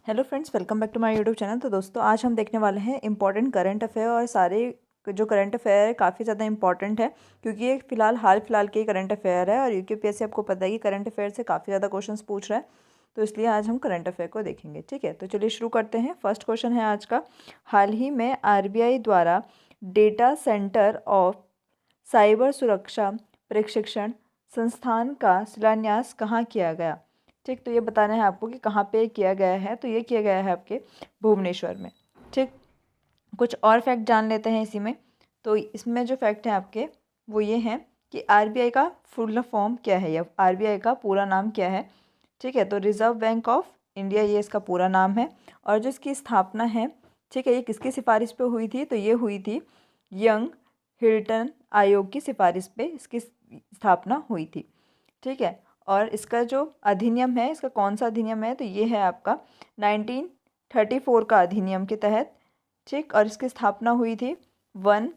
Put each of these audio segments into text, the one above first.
Hello friends, welcome back to my YouTube channel. तो दोस्तों, आज हम देखने वाले हैं इंपॉर्टेंट करंट अफेयर। और सारे जो करंट अफेयर है काफ़ी ज़्यादा इंपॉर्टेंट है, क्योंकि ये हाल फिलहाल के करंट अफेयर है। और यूकेपीएससी आपको पता है कि करंट अफेयर से काफ़ी ज़्यादा क्वेश्चंस पूछ रहा है, तो इसलिए आज हम करंट अफेयर को देखेंगे। ठीक है, तो चलिए शुरू करते हैं। फर्स्ट क्वेश्चन है आज का, हाल ही में आरबीआई द्वारा डेटा सेंटर ऑफ साइबर सुरक्षा प्रशिक्षण संस्थान का शिलान्यास कहाँ किया गया। ठीक, तो ये बताना है आपको कि कहाँ पे किया गया है। तो ये किया गया है आपके भुवनेश्वर में। ठीक, कुछ और फैक्ट जान लेते हैं इसी में। तो इसमें जो फैक्ट है आपके वो ये हैं कि आरबीआई का फुल फॉर्म क्या है, या आरबीआई का पूरा नाम क्या है। ठीक है, तो रिजर्व बैंक ऑफ इंडिया ये इसका पूरा नाम है। और जो इसकी स्थापना है, ठीक है, ये किसकी सिफारिश पे हुई थी, तो ये हुई थी यंग हिल्टन आयोग की सिफारिश पे इसकी स्थापना हुई थी। ठीक है, और इसका जो अधिनियम है, इसका कौन सा अधिनियम है, तो ये है आपका 1934 का अधिनियम के तहत। ठीक, और इसकी स्थापना हुई थी 1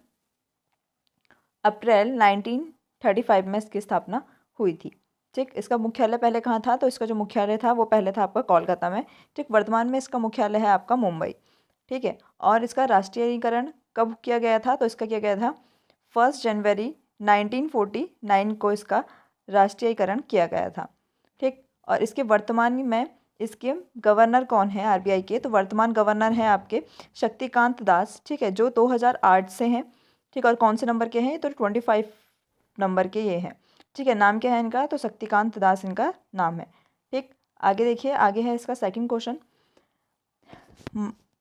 अप्रैल 1935 में इसकी स्थापना हुई थी। ठीक, इसका मुख्यालय पहले कहाँ था, तो इसका जो मुख्यालय था वो पहले था आपका कोलकाता में। ठीक, वर्तमान में इसका मुख्यालय है आपका मुंबई। ठीक है, और इसका राष्ट्रीयकरण कब किया गया था, तो इसका किया गया था 1 जनवरी 1949 को इसका राष्ट्रीयकरण किया गया था। ठीक, और इसके वर्तमान में इसके गवर्नर कौन है आरबीआई के, तो वर्तमान गवर्नर हैं आपके शक्तिकांत दास। ठीक है, जो 2008 से हैं। ठीक, और कौन से नंबर के हैं, तो 25 नंबर के ये हैं। ठीक है, नाम क्या है इनका, तो शक्तिकांत दास इनका नाम है। ठीक, आगे देखिए, आगे है इसका सेकंड क्वेश्चन।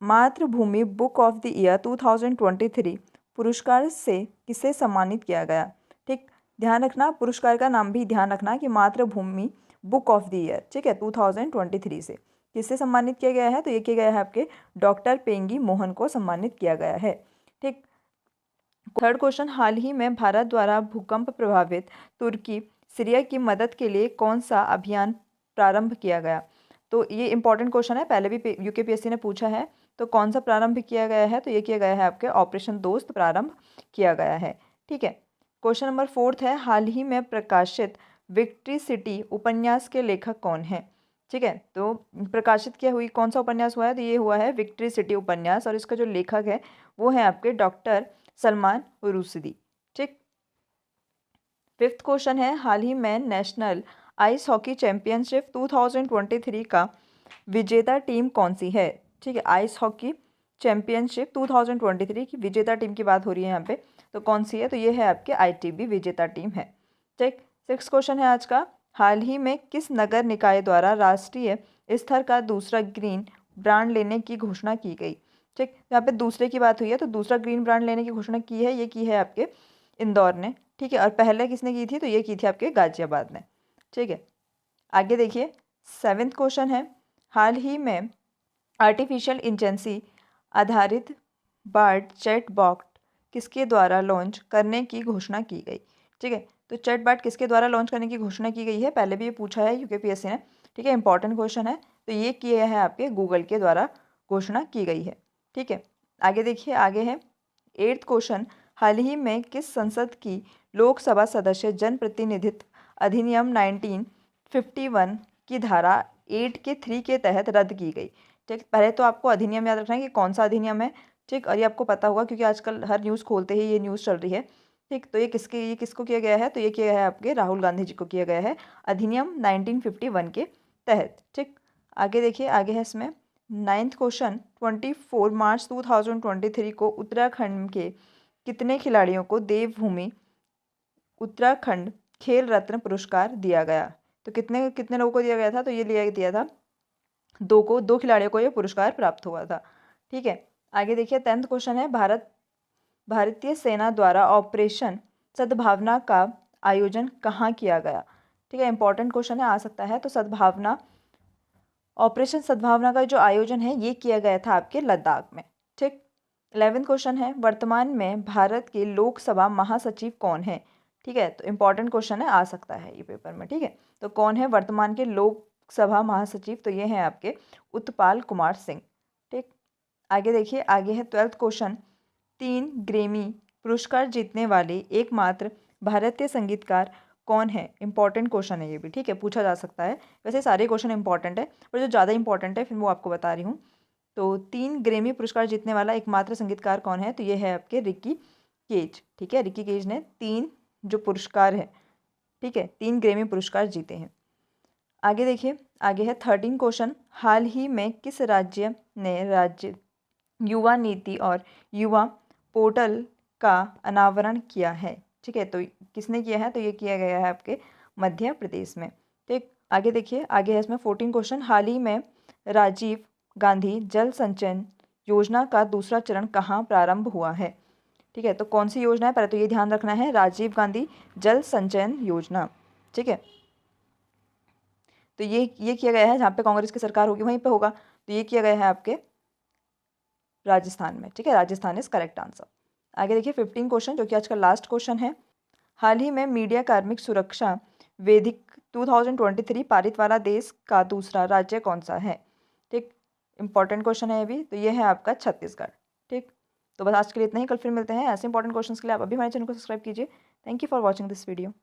मातृभूमि बुक ऑफ द ईयर 2023 पुरस्कार से किसे सम्मानित किया गया। ठीक, ध्यान रखना, पुरस्कार का नाम भी ध्यान रखना कि मातृभूमि बुक ऑफ द ईयर, ठीक है, 2023 से किससे सम्मानित किया गया है, तो ये किया गया है आपके डॉक्टर पेंगी मोहन को सम्मानित किया गया है। ठीक, थर्ड क्वेश्चन, हाल ही में भारत द्वारा भूकंप प्रभावित तुर्की सीरिया की मदद के लिए कौन सा अभियान प्रारंभ किया गया। तो ये इंपॉर्टेंट क्वेश्चन है, पहले भी यूकेपीएससी ने पूछा है। तो कौन सा प्रारंभ किया गया है, तो ये किया गया है आपके ऑपरेशन दोस्त प्रारंभ किया गया है। ठीक है, क्वेश्चन नंबर फोर्थ है, हाल ही में प्रकाशित विक्ट्री सिटी उपन्यास के लेखक कौन है। ठीक है, तो प्रकाशित क्या हुई, कौन सा उपन्यास हुआ है, तो ये हुआ है विक्ट्री सिटी उपन्यास। और इसका जो लेखक है वो है आपके डॉक्टर सलमान रुश्दी। ठीक, फिफ्थ क्वेश्चन है, हाल ही में नेशनल आइस हॉकी चैंपियनशिप 2023 का विजेता टीम कौन सी है। ठीक है, आइस हॉकी चैंपियनशिप 2023 की विजेता टीम की बात हो रही है यहाँ पे, तो कौन सी है, तो ये है आपके आईटीबी विजेता टीम है। ठीक, सिक्स क्वेश्चन है आज का, हाल ही में किस नगर निकाय द्वारा राष्ट्रीय स्तर का दूसरा ग्रीन ब्रांड लेने की घोषणा की गई। ठीक, यहाँ पे दूसरे की बात हुई है, तो दूसरा ग्रीन ब्रांड लेने की घोषणा की है, ये की है आपके इंदौर ने। ठीक है, और पहले किसने की थी, तो ये की थी आपके गाजियाबाद ने। ठीक है, आगे देखिए, सेवेंथ क्वेश्चन है, हाल ही में आर्टिफिशियल इंटेलिजेंस आधारित बार्ड चैटबॉट किसके द्वारा लॉन्च करने की घोषणा की गई। ठीक है, तो चैटबॉट किसके द्वारा लॉन्च करने की घोषणा की गई है, पहले भी ये पूछा है यूकेपीएससी ने। ठीक है, इंपॉर्टेंट क्वेश्चन है, तो ये किया है आपके गूगल के द्वारा घोषणा की गई है। ठीक है, आगे देखिए, आगे है एट्थ क्वेश्चन, हाल ही में किस संसद की लोकसभा सदस्य जन प्रतिनिधित्व अधिनियम 1951 की धारा 8 के 3 के तहत रद्द की गई। ठीक, पहले तो आपको अधिनियम याद रखना है कि कौन सा अधिनियम है। ठीक, और ये आपको पता होगा क्योंकि आजकल हर न्यूज़ खोलते ही ये न्यूज़ चल रही है। ठीक, तो ये किसको किया गया है, तो ये किया गया है आपके राहुल गांधी जी को किया गया है अधिनियम 1951 के तहत। ठीक, आगे देखिए, आगे है इसमें नाइन्थ क्वेश्चन, 24 मार्च 2023 को उत्तराखंड के कितने खिलाड़ियों को देवभूमि उत्तराखंड खेल रत्न पुरस्कार दिया गया। तो कितने कितने लोगों को दिया गया था, तो ये दिया था दो खिलाड़ियों को ये पुरस्कार प्राप्त हुआ था। ठीक है, आगे देखिए, 10th क्वेश्चन है, भारतीय सेना द्वारा ऑपरेशन सद्भावना का आयोजन कहाँ किया गया। ठीक है, इंपॉर्टेंट क्वेश्चन है, आ सकता है। तो ऑपरेशन सद्भावना का जो आयोजन है ये किया गया था आपके लद्दाख में। ठीक, 11th क्वेश्चन है, वर्तमान में भारत के लोकसभा महासचिव कौन है। ठीक है, तो इंपॉर्टेंट क्वेश्चन है, आ सकता है ये पेपर में। ठीक है, तो कौन है वर्तमान के लोकसभा महासचिव, तो ये हैं आपके उत्पल कुमार सिंह। ठीक, आगे देखिए, आगे है 12th क्वेश्चन, 3 ग्रैमी पुरस्कार जीतने वाले एकमात्र भारतीय संगीतकार कौन है? इंपॉर्टेंट क्वेश्चन है ये भी, ठीक है, पूछा जा सकता है। वैसे सारे क्वेश्चन इंपॉर्टेंट है, पर जो ज़्यादा इंपॉर्टेंट है फिर वो आपको बता रही हूँ। तो 3 ग्रेमी पुरस्कार जीतने वाला एकमात्र संगीतकार कौन है? तो ये है आपके रिकी केज, ठीक है। रिकी केज ने 3 जो पुरस्कार है, ठीक है, 3 ग्रेमी पुरस्कार जीते हैं। आगे देखिए, आगे है 13 क्वेश्चन। हाल ही में किस राज्य ने राज्य युवा नीति और युवा पोर्टल का अनावरण किया है? ठीक है, तो किसने किया है? तो ये किया गया है आपके मध्य प्रदेश में। ठीक, आगे देखिए, आगे है इसमें 14 क्वेश्चन। हाल ही में राजीव गांधी जल संचयन योजना का दूसरा चरण कहाँ प्रारंभ हुआ है? ठीक है, तो कौन सी योजना है? पहले तो ये ध्यान रखना है, राजीव गांधी जल संचयन योजना, ठीक है। तो ये किया गया है जहाँ पे कांग्रेस की सरकार होगी वहीं पे होगा, तो ये किया गया है आपके राजस्थान में, ठीक है। Rajasthan is correct answer. आगे देखिए 15 क्वेश्चन, जो कि आज का लास्ट क्वेश्चन है। हाल ही में मीडिया कार्मिक सुरक्षा वेदिक 2023 पारित वाला देश का दूसरा राज्य कौन सा है? ठीक, इंपॉर्टेंट क्वेश्चन है ये भी। तो ये है आपका छत्तीसगढ़, ठीक। तो बस आज के लिए इतना ही, कल फिर मिलते हैं ऐसे इंपॉर्टेंट क्वेश्चन के लिए। आप अभी हमारे चैनल को सब्सक्राइब कीजिए। Thank you for watching this video.